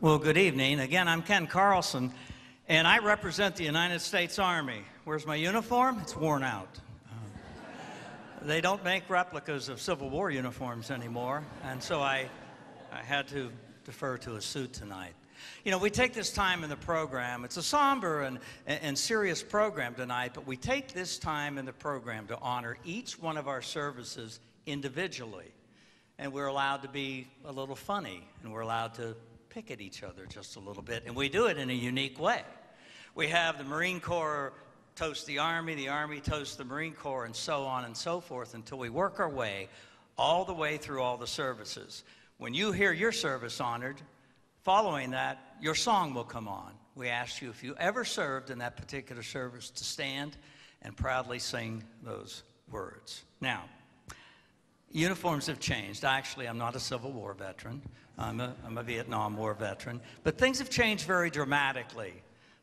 Well, good evening. Again, I'm Ken Carlson, and I represent the United States Army. Where's my uniform? It's worn out. They don't make replicas of Civil War uniforms anymore, and so I had to defer to a suit tonight. You know, we take this time in the program. It's a somber and serious program tonight, but we take this time in the program to honor each one of our services individually. And we're allowed to be a little funny, and we're allowed to pick at each other just a little bit, and we do it in a unique way. We have the Marine Corps toast the Army toasts the Marine Corps, and so on and so forth until we work our way all the way through all the services. When you hear your service honored, following that, your song will come on. We ask you, if you ever served in that particular service, to stand and proudly sing those words. Now, uniforms have changed. Actually, I'm not a Civil War veteran. I'm a Vietnam War veteran. But things have changed very dramatically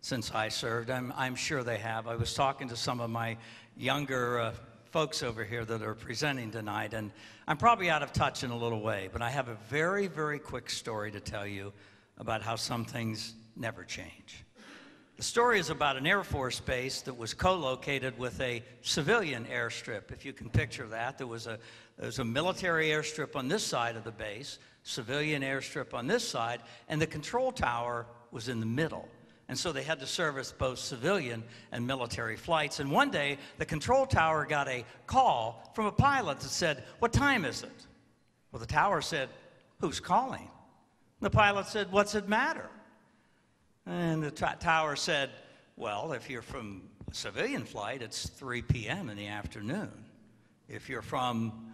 since I served. I'm sure they have. I was talking to some of my younger folks over here that are presenting tonight, and I'm probably out of touch in a little way, but I have a very, very quick story to tell you about how some things never change. The story is about an Air Force base that was co-located with a civilian airstrip. If you can picture that, there was a military airstrip on this side of the base, civilian airstrip on this side, and the control tower was in the middle. And so they had to service both civilian and military flights. And one day, the control tower got a call from a pilot that said, "What time is it?" Well, the tower said, "Who's calling?" The pilot said, "What's it matter?" And the tower said, "Well, if you're from a civilian flight, it's 3 p.m. in the afternoon. If you're from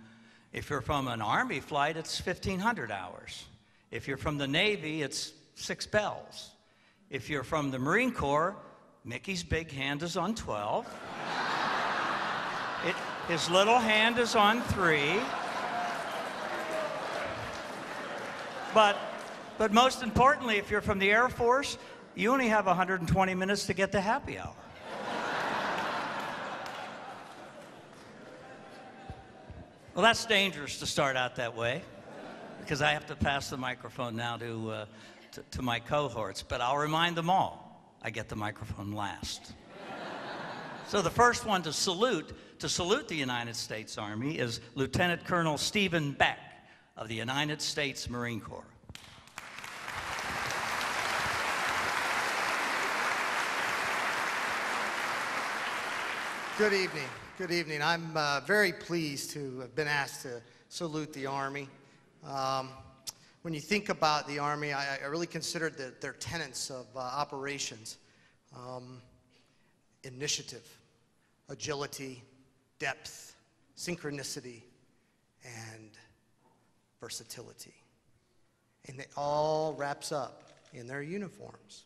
an Army flight, it's 1500 hours. If you're from the Navy, it's 6 bells. If you're from the Marine Corps, Mickey's big hand is on 12. His little hand is on 3. But most importantly, if you're from the Air Force, you only have 120 minutes to get to happy hour." Well, that's dangerous to start out that way, because I have to pass the microphone now to my cohorts, but I'll remind them all, I get the microphone last. So the first one to salute the United States Army is Lieutenant Colonel Stephen Beck of the United States Marine Corps. Good evening. Good evening. I'm very pleased to have been asked to salute the Army. When you think about the Army, I really considered their tenets of operations: initiative, agility, depth, synchronicity, and versatility. And it all wraps up in their uniforms.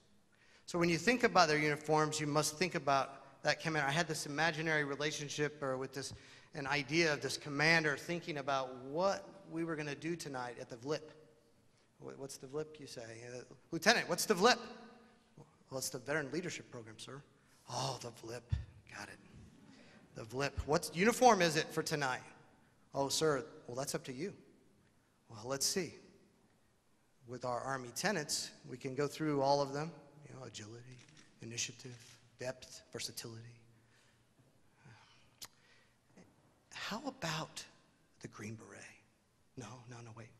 So when you think about their uniforms, you must think about that commander. I had this imaginary relationship with an idea of this commander thinking about what we were going to do tonight at the VLIP. What's the VLIP, you say? Lieutenant, what's the VLIP? Well, it's the Veteran Leadership Program, sir. Oh, the VLIP. Got it. The VLIP. What uniform is it for tonight? Oh, sir, well, that's up to you. Well, let's see. With our Army tenets, we can go through all of them. You know, agility, initiative, depth, versatility. How about the Green Beret? No, wait.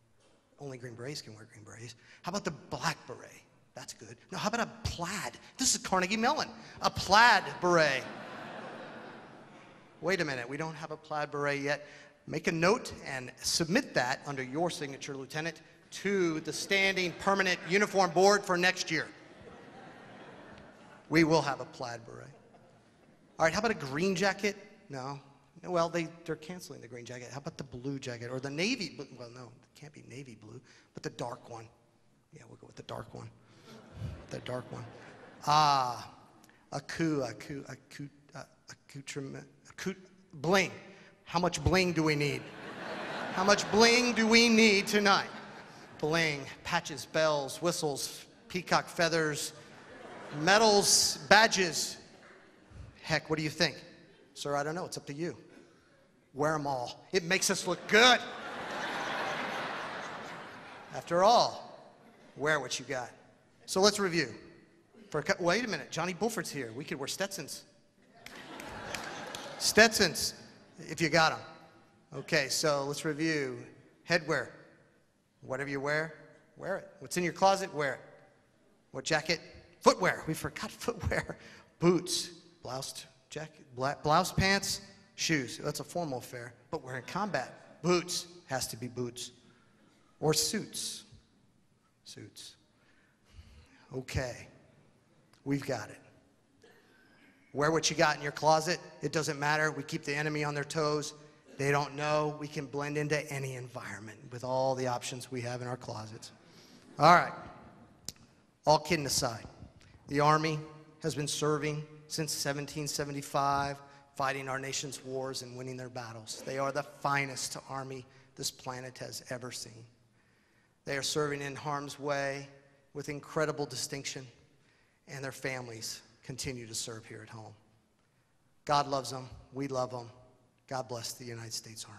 Only Green Berets can wear Green Berets. How about the Black Beret? That's good. No, how about a plaid? This is Carnegie Mellon. A plaid beret. Wait a minute, we don't have a plaid beret yet. Make a note and submit that under your signature, Lieutenant, to the Standing Permanent Uniform Board for next year. We will have a plaid beret. All right, how about a green jacket? No. Well, they're canceling the green jacket. How about the blue jacket or the navy? Well, no, it can't be navy blue, but the dark one. Yeah, we'll go with the dark one. The dark one. Accoutrement. Bling. How much bling do we need? How much bling do we need tonight? Bling, patches, bells, whistles, peacock feathers, medals, badges. Heck, what do you think? Sir, I don't know. It's up to you. Wear them all. It makes us look good. After all, wear what you got. So let's review. Wait a minute, Johnny Bulford's here. We could wear Stetsons. Stetsons, if you got them. Okay, so let's review. Headwear. Whatever you wear it. What's in your closet, wear it. What jacket? Footwear. We forgot footwear. Boots. Blouse, jacket, blouse, pants, shoes. That's a formal affair. But we're in combat. Boots. Has to be boots. Or suits. Suits. Okay. We've got it. Wear what you got in your closet. It doesn't matter. We keep the enemy on their toes. They don't know. We can blend into any environment with all the options we have in our closets. All right. All kidding aside, the Army has been serving since 1775, fighting our nation's wars and winning their battles. They are the finest Army this planet has ever seen. They are serving in harm's way with incredible distinction, and their families continue to serve here at home. God loves them. We love them. God bless the United States Army.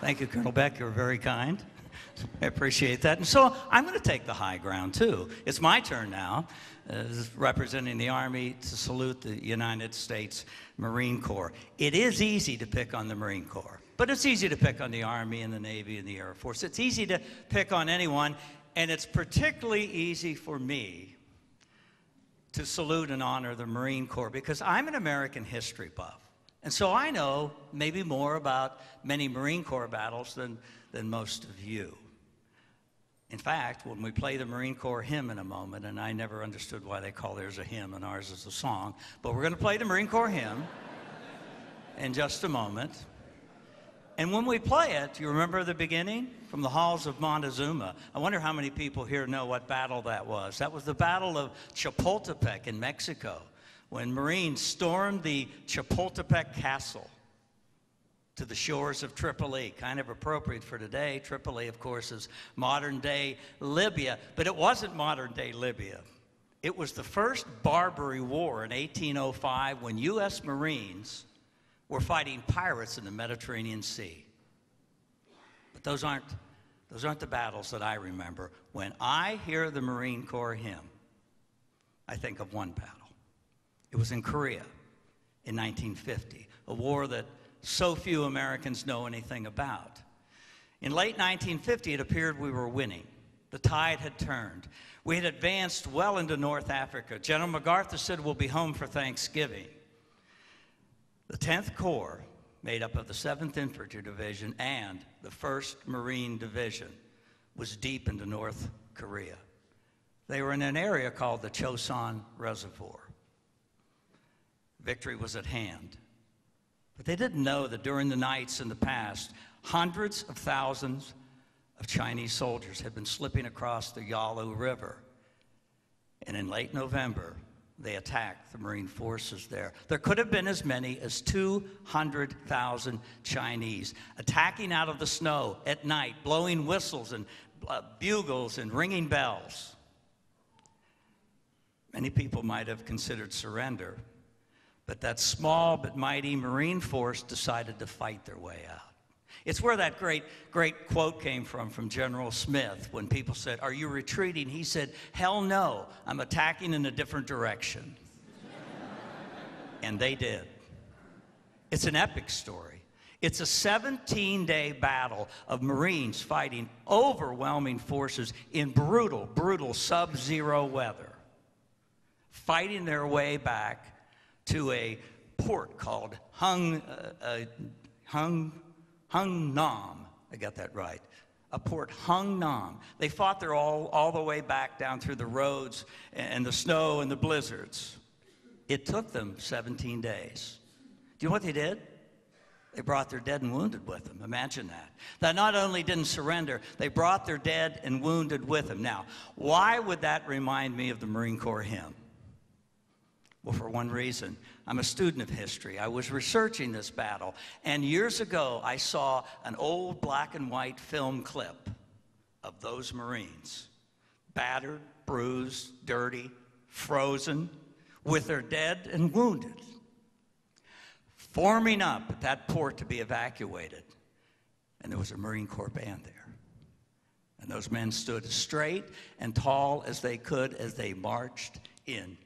Thank you, Colonel Beck. You're very kind. I appreciate that. And so I'm going to take the high ground, too. It's my turn now, representing the Army, to salute the United States Marine Corps. It is easy to pick on the Marine Corps, but it's easy to pick on the Army and the Navy and the Air Force. It's easy to pick on anyone, and it's particularly easy for me to salute and honor the Marine Corps because I'm an American history buff. And so I know maybe more about many Marine Corps battles than most of you. In fact, when we play the Marine Corps hymn in a moment, and I never understood why they call theirs a hymn and ours is a song, but we're going to play the Marine Corps hymn in just a moment. And when we play it, you remember the beginning? From the halls of Montezuma. I wonder how many people here know what battle that was. That was the Battle of Chapultepec in Mexico, when Marines stormed the Chapultepec Castle to the shores of Tripoli. Kind of appropriate for today. Tripoli, of course, is modern-day Libya, but it wasn't modern-day Libya. It was the first Barbary War in 1805 when U.S. Marines were fighting pirates in the Mediterranean Sea. But those aren't the battles that I remember. When I hear the Marine Corps hymn, I think of one battle. It was in Korea in 1950, a war that so few Americans know anything about. In late 1950, it appeared we were winning. The tide had turned. We had advanced well into North Africa. General MacArthur said we'll be home for Thanksgiving. The 10th Corps, made up of the 7th Infantry Division and the 1st Marine Division, was deep into North Korea. They were in an area called the Choson Reservoir. Victory was at hand. But they didn't know that during the nights in the past, hundreds of thousands of Chinese soldiers had been slipping across the Yalu River. And in late November, they attacked the Marine forces there. There could have been as many as 200,000 Chinese attacking out of the snow at night, blowing whistles and bugles and ringing bells. Many people might have considered surrender. But that small but mighty Marine force decided to fight their way out. It's where that great quote came from General Smith, when people said, "Are you retreating?" He said, "Hell no, I'm attacking in a different direction." And they did. It's an epic story. It's a 17-day battle of Marines fighting overwhelming forces in brutal sub-zero weather, fighting their way back to a port called Hung Nam, I got that right, of Port Hung Nam. They fought there all the way back down through the roads and the snow and the blizzards. It took them 17 days. Do you know what they did? They brought their dead and wounded with them. Imagine that. They not only didn't surrender, they brought their dead and wounded with them. Now, why would that remind me of the Marine Corps hymn? Well, for one reason. I'm a student of history. I was researching this battle, and years ago I saw an old black and white film clip of those Marines, battered, bruised, dirty, frozen, with their dead and wounded, forming up at that port to be evacuated. And there was a Marine Corps band there. And those men stood as straight and tall as they could as they marched in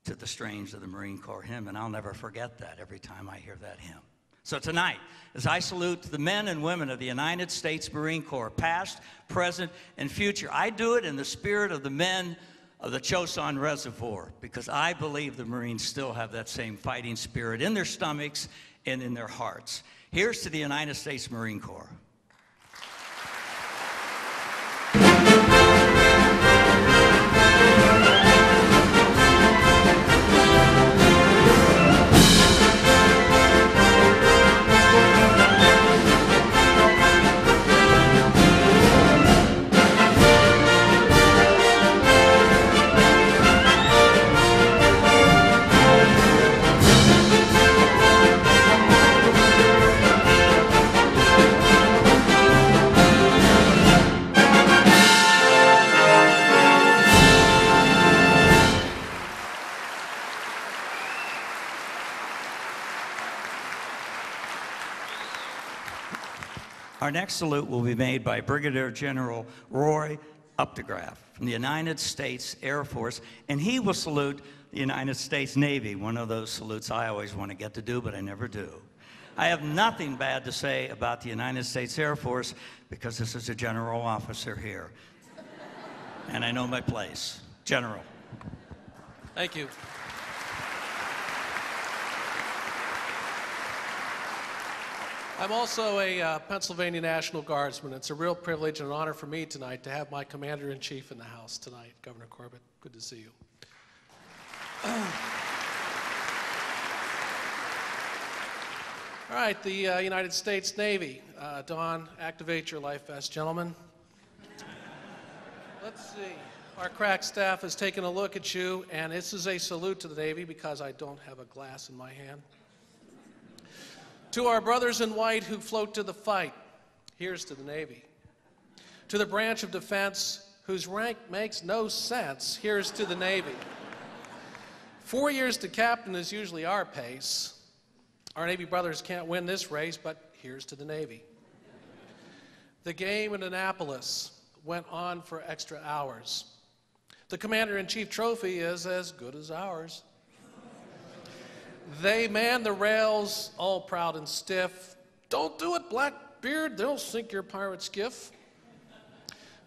to the strains of the Marine Corps hymn. And I'll never forget that every time I hear that hymn. So tonight, as I salute the men and women of the United States Marine Corps, past, present, and future, I do it in the spirit of the men of the Chosin Reservoir, because I believe the Marines still have that same fighting spirit in their stomachs and in their hearts. Here's to the United States Marine Corps. Our next salute will be made by Brigadier General Roy Updegraff from the United States Air Force, and he will salute the United States Navy, one of those salutes I always want to get to do, but I never do. I have nothing bad to say about the United States Air Force because this is a general officer here, and I know my place. General. Thank you. I'm also a Pennsylvania National Guardsman. It's a real privilege and an honor for me tonight to have my Commander-in-Chief in the house tonight, Governor Corbett. Good to see you. All right, the United States Navy. Don, activate your life vest, gentlemen. Let's see. Our crack staff has taken a look at you, and this is a salute to the Navy because I don't have a glass in my hand. To our brothers in white who float to the fight, here's to the Navy. To the branch of defense whose rank makes no sense, here's to the Navy. 4 years to captain is usually our pace. Our Navy brothers can't win this race, but here's to the Navy. The game in Annapolis went on for extra hours. The Commander-in-Chief trophy is as good as ours. They man the rails, all proud and stiff. Don't do it, Blackbeard, they'll sink your pirate skiff.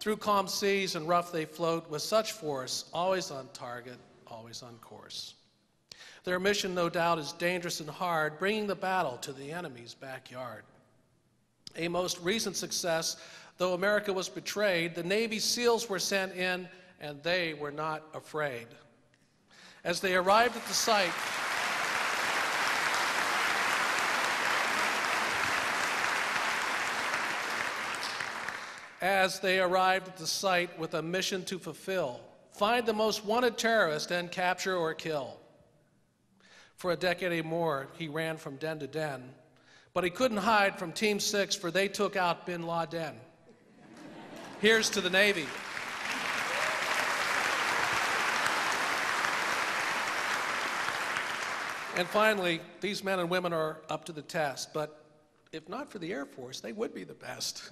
Through calm seas and rough they float with such force, always on target, always on course. Their mission, no doubt, is dangerous and hard, bringing the battle to the enemy's backyard. A most recent success, though America was betrayed, the Navy SEALs were sent in, and they were not afraid. As they arrived at the site, with a mission to fulfill, find the most wanted terrorist and capture or kill. For a decade or more, he ran from den to den, but he couldn't hide from Team 6, for they took out Bin Laden. Here's to the Navy. And finally, these men and women are up to the test, but if not for the Air Force, they would be the best.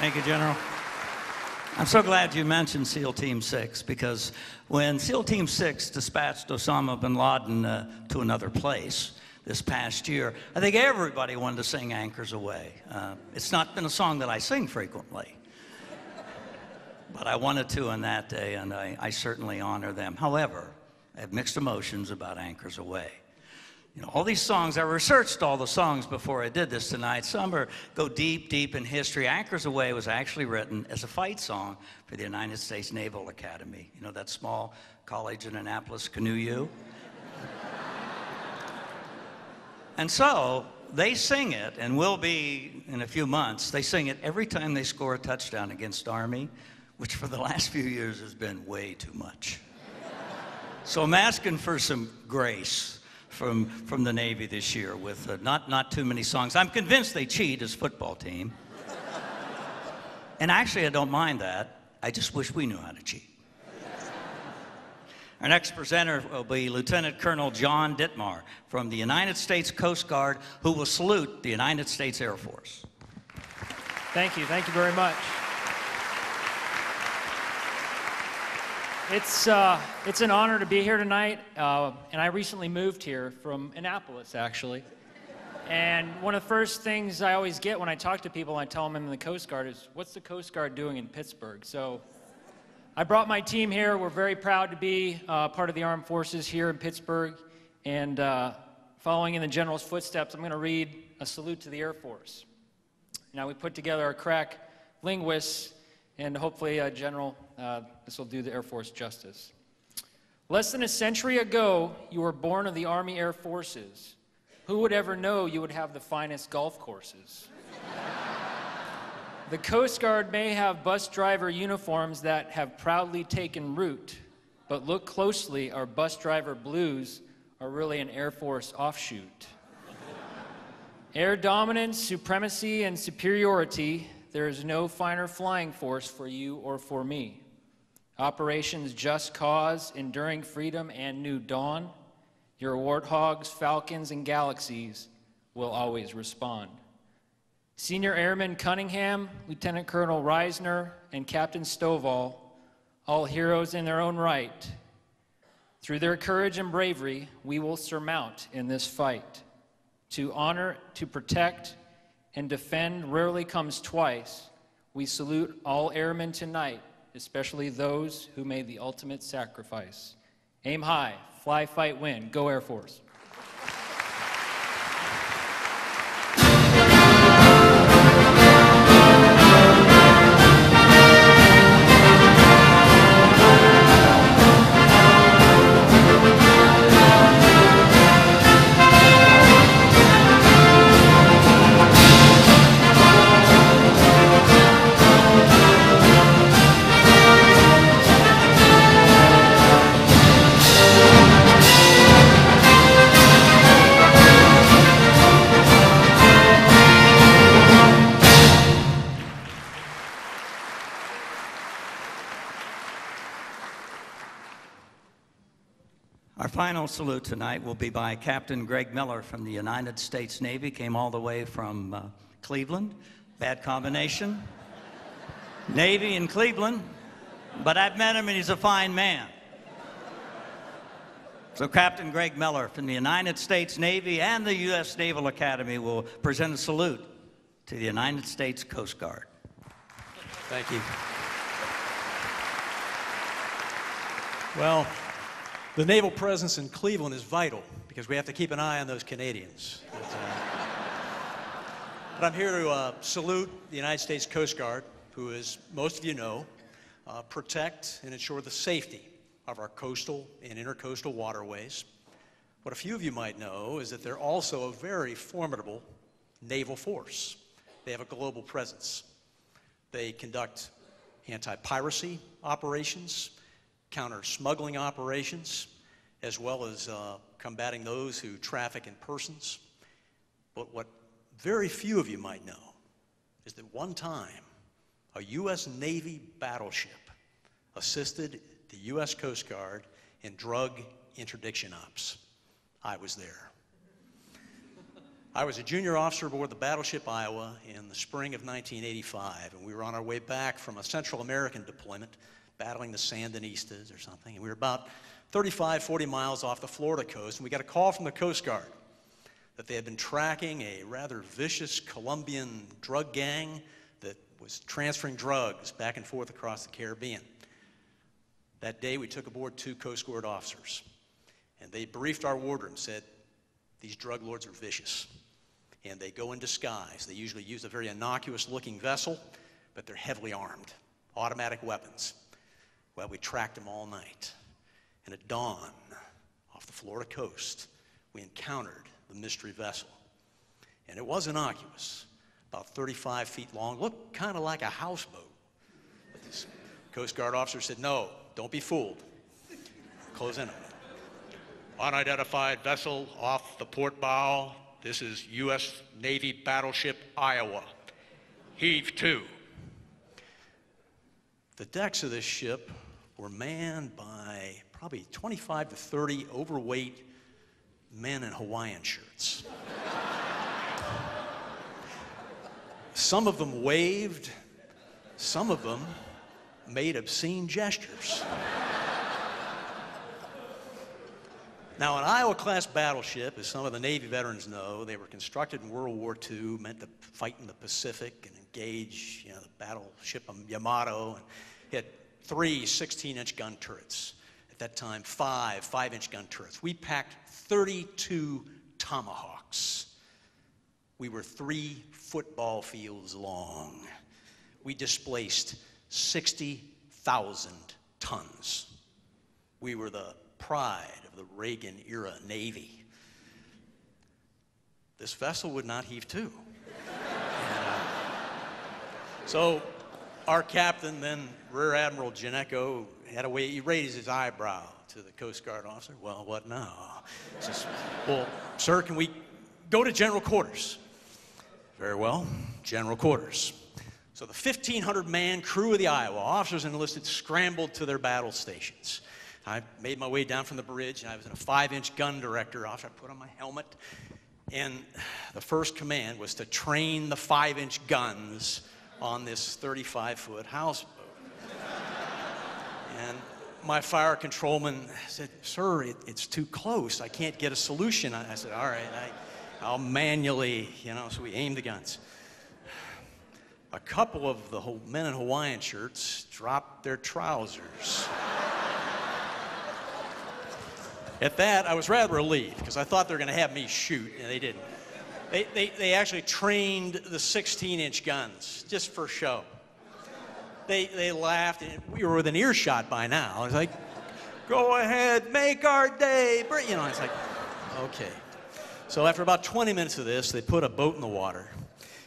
Thank you, General. I'm so glad you mentioned SEAL Team 6, because when SEAL Team 6 dispatched Osama bin Laden to another place this past year, I think everybody wanted to sing Anchors Aweigh. It's not been a song that I sing frequently, but I wanted to on that day, and I certainly honor them. However, I have mixed emotions about Anchors Aweigh. You know, all these songs, I researched all the songs before I did this tonight. Some go deep, deep in history. Anchors Aweigh was actually written as a fight song for the United States Naval Academy. You know, that small college in Annapolis, Canoe U? And so they sing it, and will be in a few months, they sing it every time they score a touchdown against Army, which for the last few years has been way too much. So I'm asking for some grace from the Navy this year with not too many songs. I'm convinced they cheat as football team. And actually, I don't mind that. I just wish we knew how to cheat. Our next presenter will be Lieutenant Colonel John Dittmar from the United States Coast Guard, who will salute the United States Air Force. Thank you very much. It's an honor to be here tonight, and I recently moved here from Annapolis, actually. And one of the first things I always get when I talk to people and I tell them I'm in the Coast Guard is, what's the Coast Guard doing in Pittsburgh? So I brought my team here. We're very proud to be part of the Armed Forces here in Pittsburgh. And following in the General's footsteps, I'm going to read a salute to the Air Force. Now, we put together a crack linguists, and hopefully, General, this will do the Air Force justice. Less than a century ago, you were born of the Army Air Forces. Who would ever know you would have the finest golf courses? The Coast Guard may have bus driver uniforms that have proudly taken root, but look closely, our bus driver blues are really an Air Force offshoot. Air dominance, supremacy, and superiority, there is no finer flying force for you or for me. Operations Just Cause, Enduring Freedom, and New Dawn, your Warthogs, Falcons, and Galaxies will always respond. Senior Airman Cunningham, Lieutenant Colonel Reisner, and Captain Stovall, all heroes in their own right. Through their courage and bravery, we will surmount in this fight. To honor, to protect, and defend rarely comes twice. We salute all airmen tonight, especially those who made the ultimate sacrifice. Aim high, fly, fight, win. Go Air Force. Our final salute tonight will be by Captain Greg Miller from the United States Navy. Came all the way from Cleveland. Bad combination. Navy and Cleveland. But I've met him and he's a fine man. So Captain Greg Miller from the United States Navy and the U.S. Naval Academy will present a salute to the United States Coast Guard. Thank you. Well, the naval presence in Cleveland is vital because we have to keep an eye on those Canadians. But I'm here to salute the United States Coast Guard, who, as most of you know, protect and ensure the safety of our coastal and intercoastal waterways. What a few of you might know is that they're also a very formidable naval force. They have a global presence. They conduct anti-piracy operations, counter-smuggling operations, as well as combating those who traffic in persons. But what very few of you might know is that one time a U.S. Navy battleship assisted the U.S. Coast Guard in drug interdiction ops. I was there. I was a junior officer aboard the battleship Iowa in the spring of 1985, and we were on our way back from a Central American deployment, battling the Sandinistas or something, and we were about 35, 40 miles off the Florida coast, and we got a call from the Coast Guard that they had been tracking a rather vicious Colombian drug gang that was transferring drugs back and forth across the Caribbean. That day, we took aboard 2 Coast Guard officers, and they briefed our wardroom, said, these drug lords are vicious, and they go in disguise. They usually use a very innocuous-looking vessel, but they're heavily armed, automatic weapons. Well, we tracked them all night, and at dawn, off the Florida coast, we encountered the mystery vessel, and it was innocuous, about 35 feet long, looked kind of like a houseboat. But this Coast Guard officer said, no, don't be fooled. Close in on it. Unidentified vessel off the port bow. This is U.S. Navy battleship Iowa. Heave to. The decks of this ship were manned by probably 25 to 30 overweight men in Hawaiian shirts. Some of them waved, some of them made obscene gestures. Now, an Iowa-class battleship, as some of the Navy veterans know, they were constructed in World War II, meant to fight in the Pacific and engage, the battleship Yamato, and it had 3 16-inch gun turrets. At that time, 5 5-inch gun turrets. We packed 32 Tomahawks. We were 3 football fields long. We displaced 60,000 tons. We were the pride of the Reagan-era Navy. This vessel would not heave to. So our captain, then Rear Admiral Ginecco, had a way, he raised his eyebrow to the Coast Guard officer. Well, what now? He says, well, sir, can we go to general quarters? Very well, general quarters. So the 1,500-man crew of the Iowa, officers and enlisted, scrambled to their battle stations. I made my way down from the bridge, and I was in a 5-inch gun director officer. I put on my helmet, and the first command was to train the 5-inch guns on this 35-foot houseboat. And my fire controlman said, sir, it's too close. I can't get a solution. I said, all right, I'll manually, so we aimed the guns. A couple of the men in Hawaiian shirts dropped their trousers. At that, I was rather relieved, because I thought they were going to have me shoot, and they didn't. They actually trained the 16-inch guns, just for show. They laughed, and we were within earshot by now. I was like, go ahead, make our day. It's like, okay. So after about 20 minutes of this, they put a boat in the water.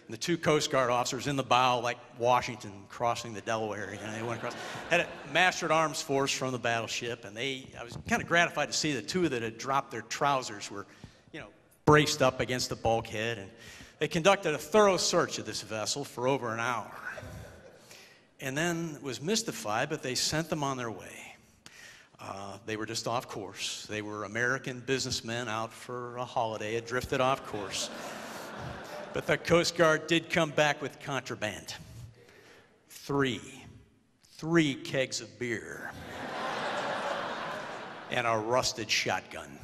And the 2 Coast Guard officers in the bow, like Washington crossing the Delaware, they went across. Had a master at arms force from the battleship, and I was kind of gratified to see the 2 that had dropped their trousers were, braced up against the bulkhead, and they conducted a thorough search of this vessel for over an hour. And then was mystified, but they sent them on their way. They were just off course. They were American businessmen out for a holiday, had drifted off course. But the Coast Guard did come back with contraband. 3 kegs of beer and a rusted shotgun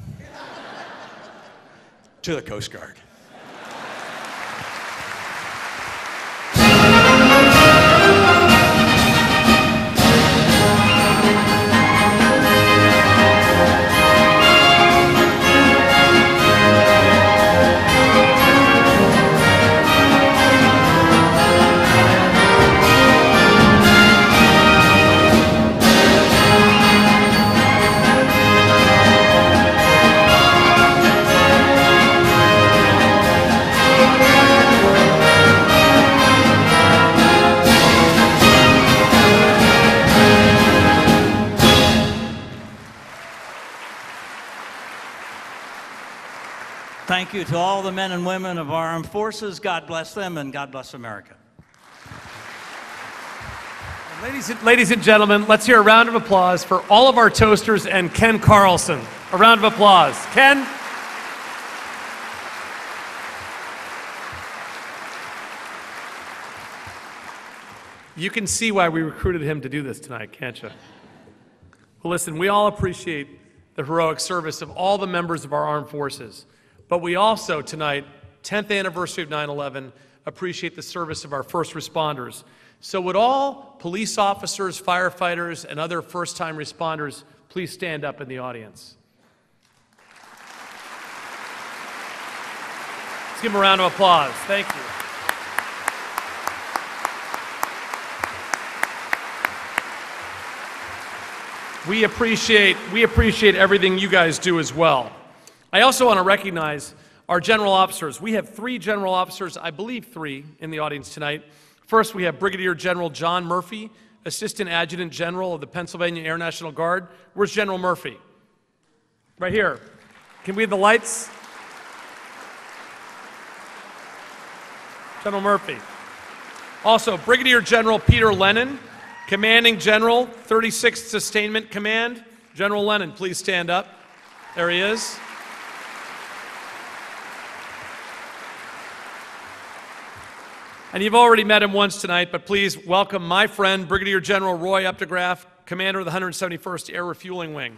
to the Coast Guard. Thank you to all the men and women of our armed forces. God bless them, and God bless America. Ladies and gentlemen, let's hear a round of applause for all of our toasters and Ken Carlson. A round of applause. Ken? You can see why we recruited him to do this tonight, can't you? Well, listen, we all appreciate the heroic service of all the members of our armed forces, but we also tonight, 10th anniversary of 9/11, appreciate the service of our first responders. So would all police officers, firefighters, and other first-time responders please stand up in the audience? Let's give them a round of applause. Thank you. We appreciate everything you guys do as well. I also want to recognize our general officers. We have 3 general officers, I believe 3, in the audience tonight. First, we have Brigadier General John Murphy, Assistant Adjutant General of the Pennsylvania Air National Guard. Where's General Murphy? Right here. Can we have the lights? General Murphy. Also, Brigadier General Peter Lennon, Commanding General, 36th Sustainment Command. General Lennon, please stand up. There he is. And you've already met him once tonight, but please welcome my friend, Brigadier General Roy Updegraff, Commander of the 171st Air Refueling Wing.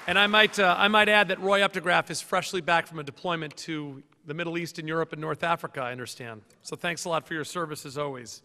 And I might add that Roy Updegraff is freshly back from a deployment to the Middle East and Europe and North Africa, I understand. So thanks a lot for your service as always.